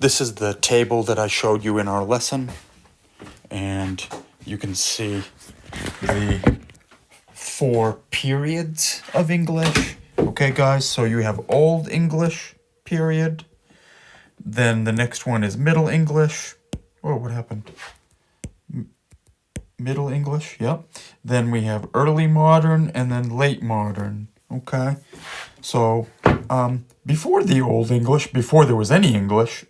This is the table that I showed you in our lesson, and you can see the 4 periods of English. Okay, guys, so you have Old English period, then the next one is Middle English. Oh, what happened? Middle English, yep. Then we have Early Modern and then Late Modern, okay? So, before the Old English, before there was any English,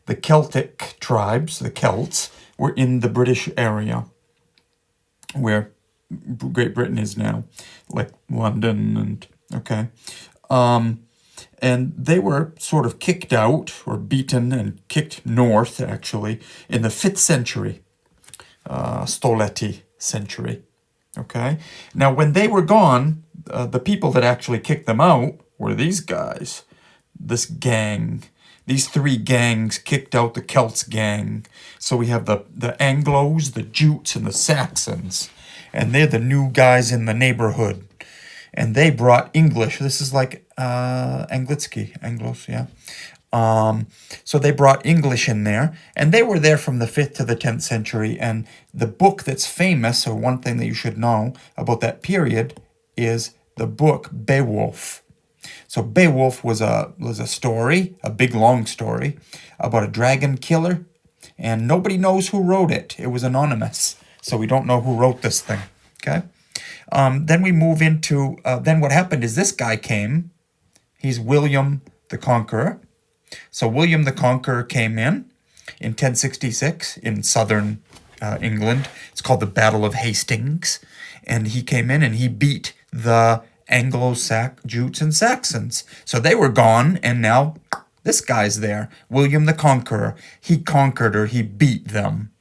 the Celtic tribes, the Celts, were in the British area, where Great Britain is now, like London and, okay? And they were sort of kicked out, or beaten and kicked north, actually, in the 5th century, Stoleti century, okay? Now, when they were gone, the people that actually kicked them out were these guys, this gang. These 3 gangs kicked out the Celts gang. So we have the Anglos, the Jutes, and the Saxons. And they're the new guys in the neighborhood. And they brought English. This is like Anglitsky, Anglos, yeah. So they brought English in there. And they were there from the 5th to the 10th century. And the book that's famous, or one thing that you should know about that period, is the book Beowulf. So Beowulf was a story, a big long story, about a dragon killer, and nobody knows who wrote it. It was anonymous, so we don't know who wrote this thing, okay? Then we move into, then what happened is this guy came. He's William the Conqueror. So William the Conqueror came in 1066 in southern England. It's called the Battle of Hastings, and he came in and he beat the Jutes and Saxons. So they were gone, and now this guy's there, William the Conqueror. He conquered, or he beat them.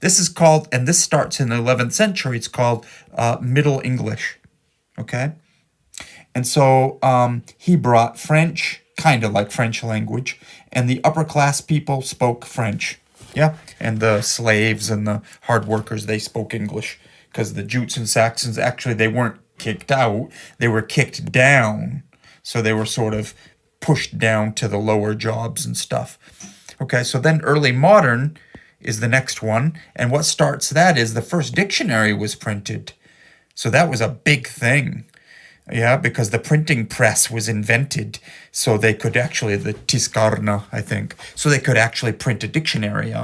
This is called, and this starts in the 11th century, it's called Middle English, okay? And so he brought French, kind of like French language, and the upper class people spoke French, yeah? And the slaves and the hard workers, they spoke English, because the Jutes and Saxons, actually, they weren't kicked out, they were kicked down. So they were sort of pushed down to the lower jobs and stuff. Okay, so then Early Modern is the next one. And what starts that is the first dictionary was printed. So that was a big thing. Yeah, because the printing press was invented. So they could actually, the Tiskarna, I think. So they could actually print a dictionary,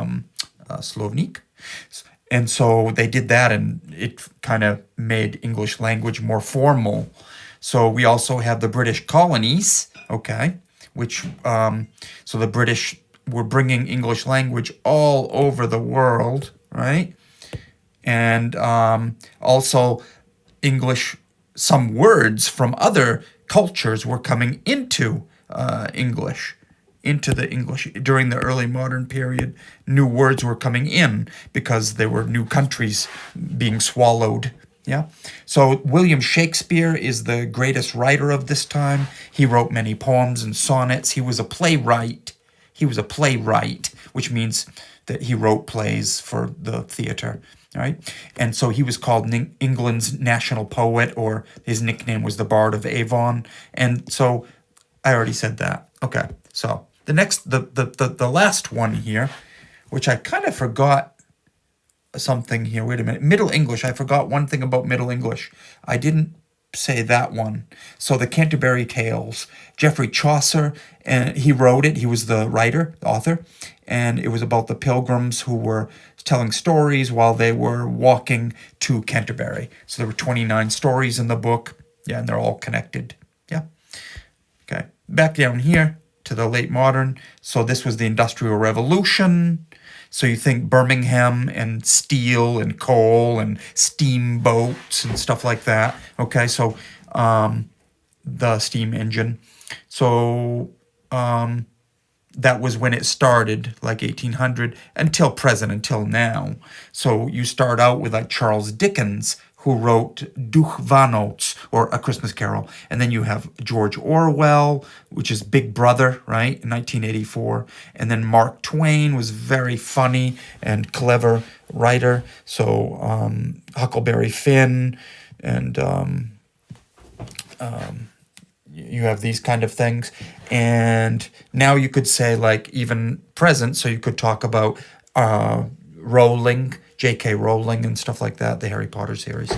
Slovnik. And so they did that, and it kind of made English language more formal. So we also have the British colonies, okay, which, so the British were bringing English language all over the world, right? And also English, some words from other cultures were coming into English. Into the English during the early modern period. New words were coming in because there were new countries being swallowed. Yeah. So William Shakespeare is the greatest writer of this time. He wrote many poems and sonnets. He was a playwright. Which means that he wrote plays for the theater. Right. And so he was called England's national poet, or his nickname was the Bard of Avon. And so I already said that. Okay. So the next, the last one here, which I kind of forgot something here. Wait a minute. Middle English. I forgot one thing about Middle English. I didn't say that one. So the Canterbury Tales. Geoffrey Chaucer, and he wrote it. He was the writer, the author, and it was about the pilgrims who were telling stories while they were walking to Canterbury. So there were 29 stories in the book. Yeah, and they're all connected. Yeah. Okay. Back down here to the late modern. So this was the Industrial Revolution. So you think Birmingham and steel and coal and steamboats and stuff like that. Okay, so the steam engine. So that was when it started, like 1800, until present, until now. So you start out with like Charles Dickens, who wrote Duchvanots, or A Christmas Carol. And then you have George Orwell, which is Big Brother, right, in 1984. And then Mark Twain was very funny and clever writer. So Huckleberry Finn and you have these kind of things. And now you could say like even present, so you could talk about Rowling, J.K. Rowling and stuff like that, the Harry Potter series.